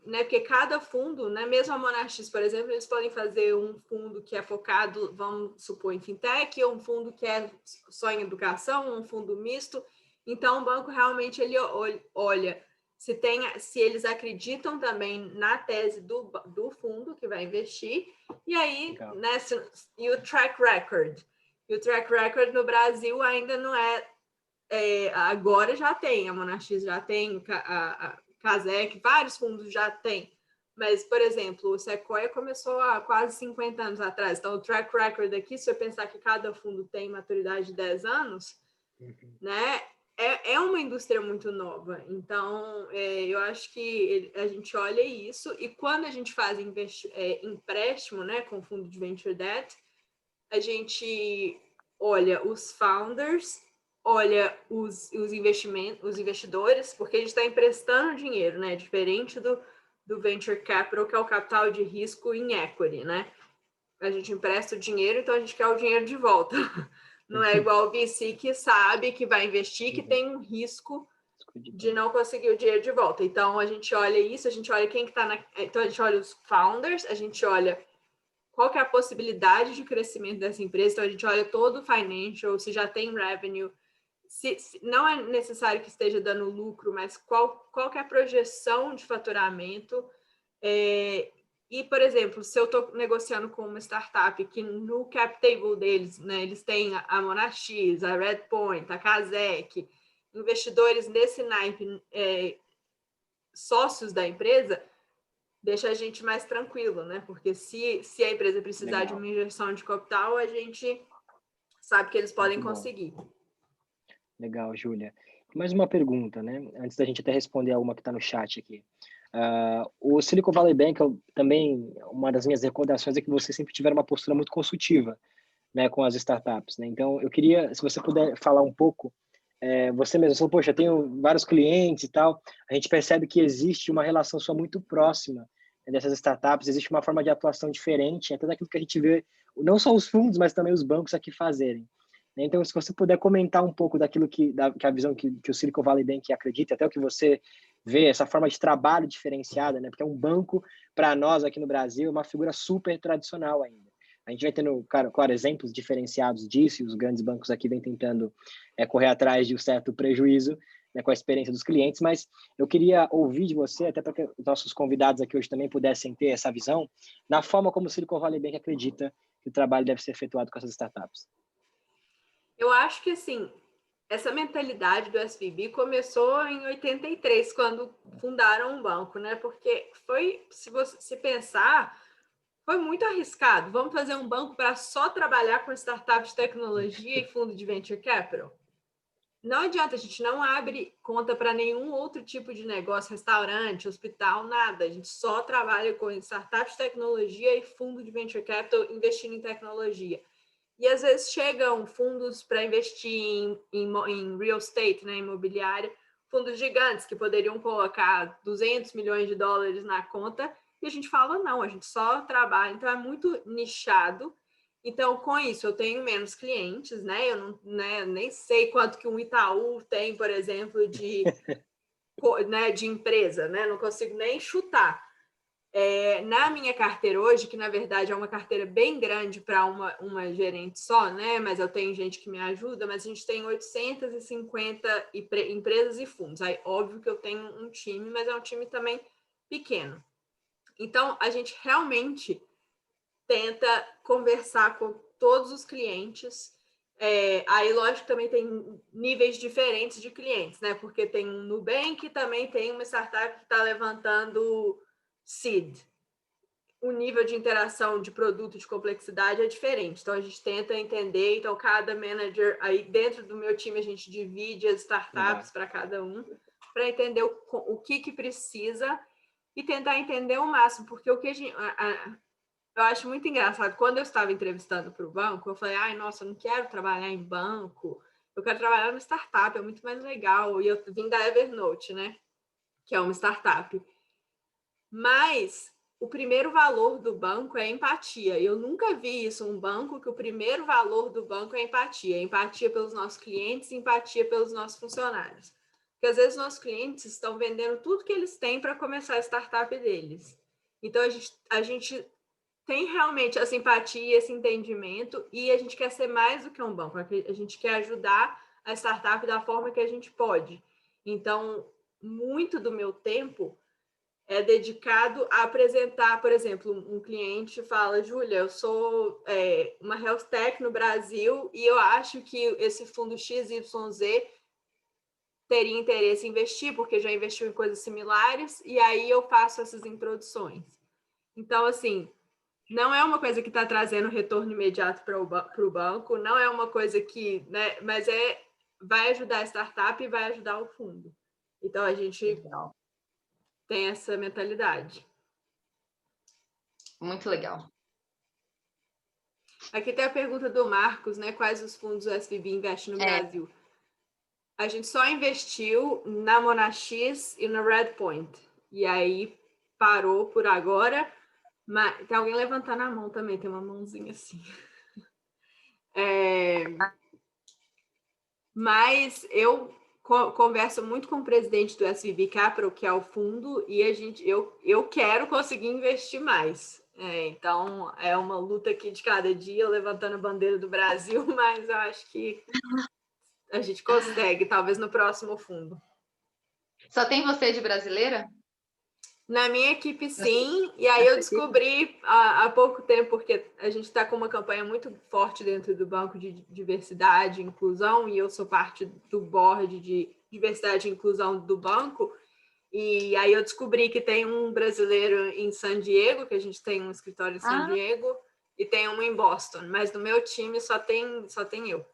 né, porque cada fundo, né, mesmo a Monax, por exemplo, eles podem fazer um fundo que é focado, vamos supor, em fintech, ou um fundo que é só em educação, um fundo misto. Então, o banco realmente ele olha se eles acreditam também na tese do fundo que vai investir, e aí, né, e o track record. E o track record no Brasil ainda não agora já tem, a Monax já tem, a Casec, vários fundos já tem. Mas, por exemplo, o Sequoia começou há quase 50 anos atrás. Então, o track record aqui, se eu pensar que cada fundo tem maturidade de 10 anos, né, é uma indústria muito nova. Então, eu acho que a gente olha isso, e quando a gente faz empréstimo, né, com fundo de Venture Debt, a gente olha os founders, olha os investidores, porque a gente está emprestando dinheiro, né? Diferente do venture capital, que é o capital de risco em equity, né? A gente empresta o dinheiro, então a gente quer o dinheiro de volta. Não é igual o VC que sabe que vai investir, que tem um risco de não conseguir o dinheiro de volta. Então a gente olha isso, a gente olha quem que está então a gente olha os founders, a gente olha qual que é a possibilidade de crescimento dessa empresa. Então, a gente olha todo o financial, se já tem revenue, se não é necessário que esteja dando lucro, mas qual que é a projeção de faturamento. E, por exemplo, se eu estou negociando com uma startup que no cap table deles, né, eles têm a Monax, a Redpoint, a Casec, investidores nesse naipe, sócios da empresa, deixa a gente mais tranquilo, né? Porque se a empresa precisar de uma injeção de capital, a gente sabe que eles podem conseguir. Legal, Júlia. Mais uma pergunta, né? Antes da gente até responder a uma que está no chat aqui. O Silicon Valley Bank, também, uma das minhas recomendações é que vocês sempre tiveram uma postura muito consultiva, né, com as startups, né? Então, eu queria, se você puder falar um pouco, você mesmo falou, poxa, eu tenho vários clientes e tal, a gente percebe que existe uma relação sua muito próxima, né, dessas startups, existe uma forma de atuação diferente, até daquilo que a gente vê, não só os fundos, mas também os bancos aqui fazerem. Então, se você puder comentar um pouco daquilo que a visão que o Silicon Valley Bank acredita, até o que você vê, essa forma de trabalho diferenciada, né? Porque um banco, para nós aqui no Brasil, é uma figura super tradicional ainda. A gente vai tendo, claro, exemplos diferenciados disso, e os grandes bancos aqui vêm tentando correr atrás de um certo prejuízo, né, com a experiência dos clientes, mas eu queria ouvir de você, até para que os nossos convidados aqui hoje também pudessem ter essa visão, na forma como o Silicon Valley Bank acredita que o trabalho deve ser efetuado com essas startups. Eu acho que, assim, essa mentalidade do SVB começou em 83, quando fundaram um banco, né? Porque foi, se pensar, foi muito arriscado. Vamos fazer um banco para só trabalhar com startups de tecnologia e fundo de venture capital? Não adianta, a gente não abre conta para nenhum outro tipo de negócio, restaurante, hospital, nada. A gente só trabalha com startups de tecnologia e fundo de venture capital investindo em tecnologia. E às vezes chegam fundos para investir em real estate, né, imobiliária, fundos gigantes que poderiam colocar 200 milhões de dólares na conta, e a gente fala, não, a gente só trabalha, então é muito nichado. Então, com isso, eu tenho menos clientes, né? Eu não, né, nem sei quanto que um Itaú tem, por exemplo, de empresa, né? Não consigo nem chutar. Na minha carteira hoje, que na verdade é uma carteira bem grande para uma gerente só, né? Mas eu tenho gente que me ajuda, mas a gente tem 850 empresas e fundos. Aí, óbvio que eu tenho um time, mas é um time também pequeno. Então, a gente realmente tenta conversar com todos os clientes. Aí, lógico, também tem níveis diferentes de clientes, né? Porque tem um Nubank e também tem uma startup que está levantando seed. O nível de interação de produto, de complexidade é diferente. Então, a gente tenta entender. Então, cada manager, aí dentro do meu time, a gente divide as startups para cada um, para entender o que precisa e tentar entender o máximo. Porque o que eu acho muito engraçado. Quando eu estava entrevistando para o banco, eu falei, ai, nossa, eu não quero trabalhar em banco, eu quero trabalhar numa startup, é muito mais legal. E eu vim da Evernote, né? Que é uma startup. Mas o primeiro valor do banco é empatia. Eu nunca vi isso, um banco que o primeiro valor do banco é empatia. Empatia pelos nossos clientes, empatia pelos nossos funcionários. Porque às vezes nossos clientes estão vendendo tudo que eles têm para começar a startup deles. Então a gente tem realmente essa empatia, esse entendimento, e a gente quer ser mais do que um banco. A gente quer ajudar a startup da forma que a gente pode. Então, muito do meu tempo é dedicado a apresentar, por exemplo, um cliente fala, Júlia, eu sou uma health tech no Brasil e eu acho que esse fundo XYZ teria interesse em investir, porque já investiu em coisas similares, e aí eu faço essas introduções. Então, assim, não é uma coisa que está trazendo retorno imediato para o banco, não é uma coisa que, né, mas vai ajudar a startup e vai ajudar o fundo. Então, a gente tem essa mentalidade. Muito legal. Aqui tem a pergunta do Marcos, né? Quais os fundos o SVB investe no Brasil? A gente só investiu na Monax e na Redpoint. E aí parou por agora. Mas tem alguém levantando a mão também, tem uma mãozinha assim. Mas eu converso muito com o presidente do SVB Capital, que é o fundo, e eu quero conseguir investir mais. Então, é uma luta aqui de cada dia, levantando a bandeira do Brasil, mas eu acho que a gente consegue, talvez no próximo fundo. Só tem você de brasileira? Na minha equipe, sim. E aí eu descobri há pouco tempo, porque a gente está com uma campanha muito forte dentro do Banco de Diversidade e Inclusão, e eu sou parte do board de Diversidade e Inclusão do banco. E aí eu descobri que tem um brasileiro em San Diego, que a gente tem um escritório em San Diego, e tem um em Boston. Mas no meu time só tem eu.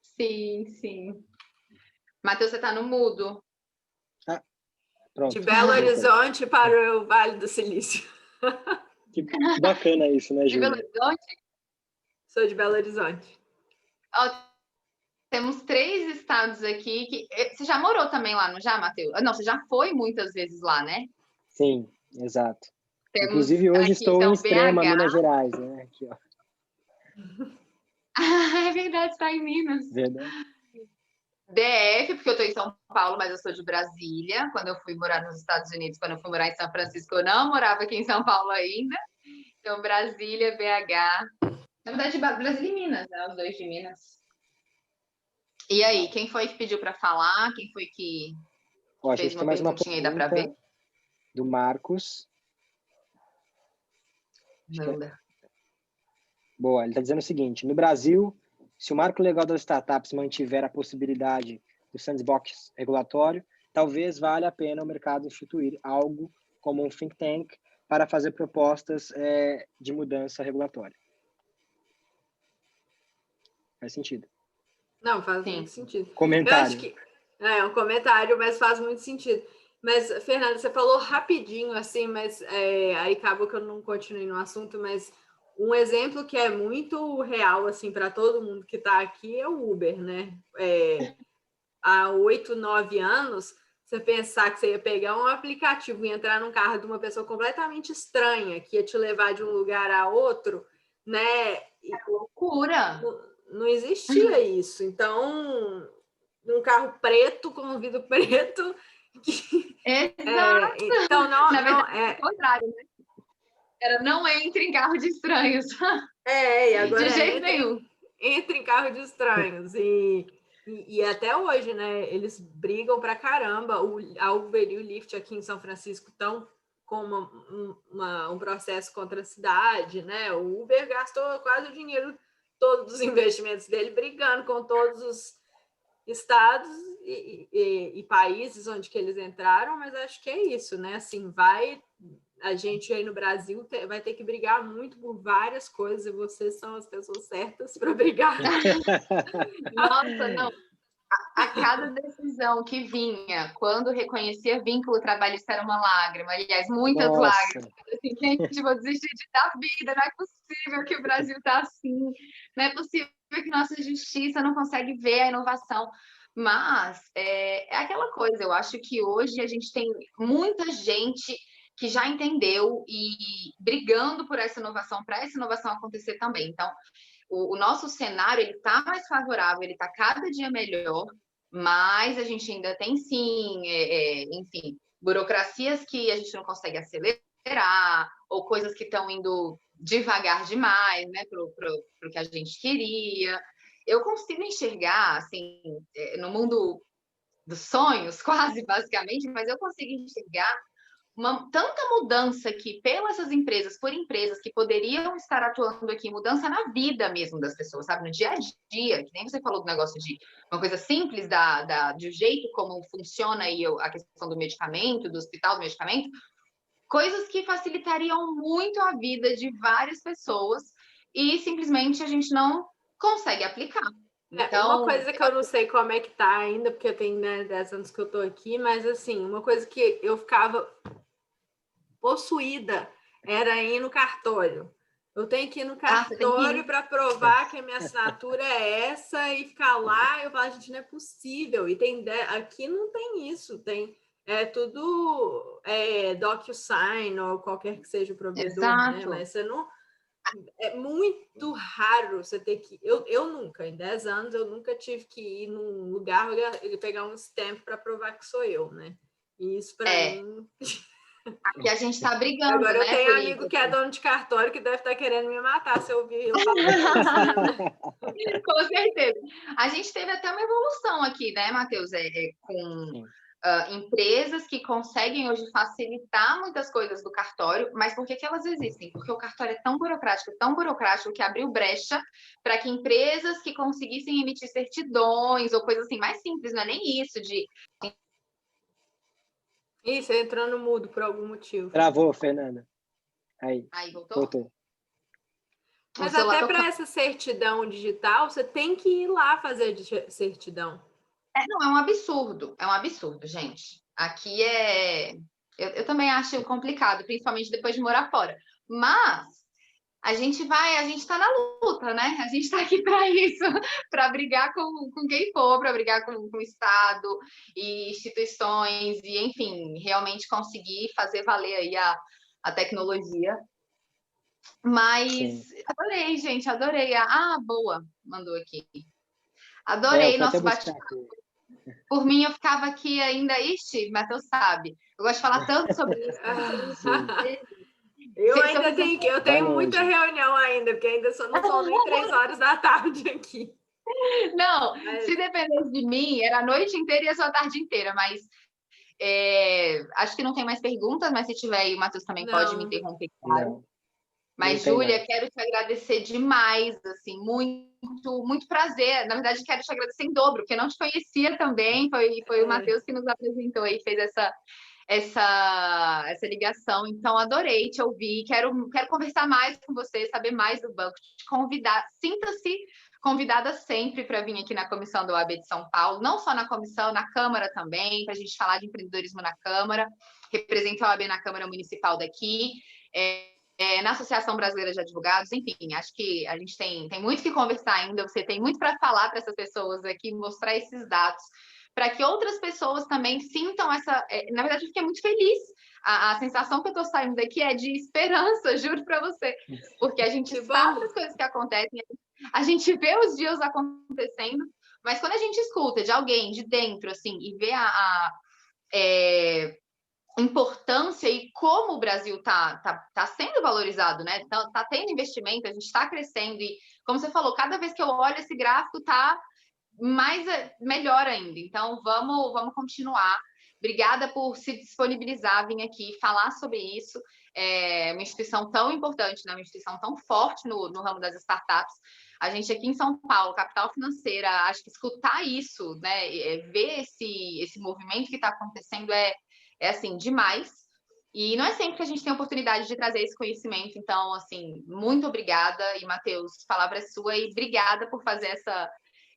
Sim, sim. Matheus, você está no mudo. Pronto. De Belo Horizonte para o Vale do Silício. Que bacana isso, né, Júlia? De Belo Horizonte? Sou de Belo Horizonte. Temos 3 estados aqui que... Você já morou também lá, não já, Matheus? Não, você já foi muitas vezes lá, né? Sim, exato. Temos Inclusive, hoje aqui, estou então, em Extrema, BH. Minas Gerais, né? Aqui, ó. É verdade, está em Minas. Verdade. DF, porque eu estou em São Paulo, mas eu sou de Brasília. Quando eu fui morar nos Estados Unidos, quando eu fui morar em São Francisco, eu não morava aqui em São Paulo ainda. Então, Brasília, BH. Na verdade, Brasília e Minas, né? Os dois de Minas. E aí, quem foi que pediu para falar? Quem foi que Ó, a fez gente uma tem mais uma perguntinha aí, dá para ver? do Marcos. Manda. Boa, ele está dizendo o seguinte: no Brasil, se o marco legal das startups mantiver a possibilidade do sandbox regulatório, talvez valha a pena o mercado instituir algo como um think tank para fazer propostas de mudança regulatória. Faz sentido. Não, faz muito sentido. Comentário. Eu acho que é um comentário, mas faz muito sentido. Mas, Fernanda, você falou rapidinho, assim, mas aí acabou que eu não continuei no assunto, mas um exemplo que é muito real, assim, para todo mundo que está aqui é o Uber, né? Há 8, 9 anos, você pensar que você ia pegar um aplicativo e entrar num carro de uma pessoa completamente estranha, que ia te levar de um lugar a outro, né? É loucura! Não existia isso. Então, um carro preto com vidro preto. Exato! Então, Na verdade, é o contrário, né? Era não entre em carro de estranhos. E agora de jeito nenhum. Entra em carro de estranhos. E até hoje, né? Eles brigam pra caramba. A Uber e o Lyft aqui em São Francisco estão com um processo contra a cidade, né? O Uber gastou quase o dinheiro todo dos investimentos dele brigando com todos os estados e países onde que eles entraram, mas acho que é isso, né? Assim, a gente aí no Brasil vai ter que brigar muito por várias coisas e vocês são as pessoas certas para brigar. Nossa, não. A cada decisão que vinha, quando reconhecia vínculo trabalhista, era uma lágrima. Aliás, muitas lágrimas. Assim, gente, vou desistir da vida. Não é possível que o Brasil está assim. Não é possível que nossa justiça não consegue ver a inovação. Mas é aquela coisa. Eu acho que hoje a gente tem muita gente que já entendeu e brigando por essa inovação, para essa inovação acontecer também. Então, o nosso cenário ele está mais favorável, ele está cada dia melhor, mas a gente ainda tem sim, enfim, burocracias que a gente não consegue acelerar, ou coisas que estão indo devagar demais, né, para o que a gente queria. Eu consigo enxergar, assim, no mundo dos sonhos, quase, basicamente, mas eu consigo enxergar tanta mudança aqui pelas essas empresas, por empresas que poderiam estar atuando aqui, mudança na vida mesmo das pessoas, sabe? No dia a dia, que nem você falou do negócio de uma coisa simples do jeito como funciona aí a questão do medicamento, do hospital do medicamento, coisas que facilitariam muito a vida de várias pessoas e simplesmente a gente não consegue aplicar. Então, uma coisa que eu não sei como é que tá ainda, porque tem, né, 10 anos que eu tô aqui, mas assim, uma coisa que eu ficava possuída era ir no cartório. Eu tenho que ir no cartório para provar que a minha assinatura é essa e ficar lá. Eu falo, gente, não é possível. E aqui não tem isso. É tudo DocuSign ou qualquer que seja o provedor, né? Mas você não. É muito raro você ter que. Eu nunca, em 10 anos, eu nunca tive que ir num lugar e pegar um stamp para provar que sou eu, né? E isso para mim. Aqui a gente está brigando. Agora eu né, tenho amigo que é dono de cartório que deve estar querendo me matar se eu ouvir eu falando. Com certeza. A gente teve até uma evolução aqui, né, Matheus? Com empresas que conseguem hoje facilitar muitas coisas do cartório, mas por que elas existem? Porque o cartório é tão burocrático que abriu brecha para que empresas que conseguissem emitir certidões ou coisas assim mais simples, não é nem isso, de Isso, entrando mudo por algum motivo. Travou, Fernanda. Aí voltou? Mas até para essa certidão digital, você tem que ir lá fazer certidão. Não, é um absurdo, gente. Aqui eu também acho complicado, principalmente depois de morar fora. Mas a gente está na luta, né? A gente está aqui para isso, para brigar com quem for, para brigar com o Estado e instituições, e, enfim, realmente conseguir fazer valer aí a tecnologia. Mas adorei, gente, adorei. Boa, mandou aqui. Adorei nosso bate-papo. Por mim, eu ficava aqui ainda. Ixi, Matheus sabe. Eu gosto de falar tanto sobre isso. Eu tenho muita reunião ainda, porque ainda não são nem 3 horas da tarde aqui. Não, se dependesse de mim, era a noite inteira e a sua tarde inteira, mas acho que não tem mais perguntas, mas se tiver aí, o Matheus também pode me interromper, claro. Mas, Júlia, quero te agradecer demais, assim, muito, muito prazer. Na verdade, quero te agradecer em dobro, porque eu não te conhecia também, foi o Matheus que nos apresentou e fez essa ligação. Então, adorei te ouvir, quero conversar mais com você, saber mais do banco, te convidar, sinta-se convidada sempre para vir aqui na comissão da OAB de São Paulo, não só na comissão, na Câmara também, para a gente falar de empreendedorismo na Câmara, represento a OAB na Câmara Municipal daqui, na Associação Brasileira de Advogados, enfim, acho que a gente tem muito que conversar ainda, você tem muito para falar para essas pessoas aqui, mostrar esses dados, para que outras pessoas também sintam essa... na verdade, eu fiquei muito feliz. A sensação que eu estou saindo daqui é de esperança, juro para você, porque a gente sabe as coisas que acontecem, a gente vê os dias acontecendo, mas quando a gente escuta de alguém de dentro, assim, e vê a importância e como o Brasil está sendo valorizado, né? Tá tendo investimento, a gente está crescendo e, como você falou, cada vez que eu olho esse gráfico está melhor ainda. Então, vamos continuar. Obrigada por se disponibilizar, vir aqui falar sobre isso. É uma instituição tão importante, né? Uma instituição tão forte no ramo das startups. A gente aqui em São Paulo, capital financeira, acho que escutar isso, né? Ver esse movimento que está acontecendo é assim, demais. E não é sempre que a gente tem a oportunidade de trazer esse conhecimento. Então, assim, muito obrigada. E, Matheus, a palavra é sua. E obrigada por fazer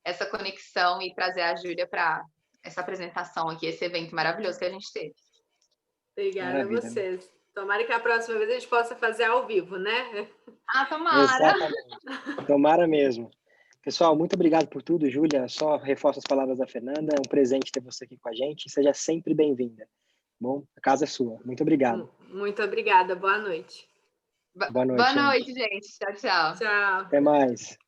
essa conexão e trazer a Júlia para essa apresentação aqui, esse evento maravilhoso que a gente teve. Obrigada a vocês. Tomara que a próxima vez a gente possa fazer ao vivo, né? Ah, tomara! Exatamente. Tomara mesmo. Pessoal, muito obrigado por tudo, Júlia. Só reforço as palavras da Fernanda. É um presente ter você aqui com a gente. Seja sempre bem-vinda. Bom, a casa é sua. Muito obrigado. Muito obrigada. Boa noite. Boa noite, Boa noite, gente. Tchau, tchau. Tchau. Até mais.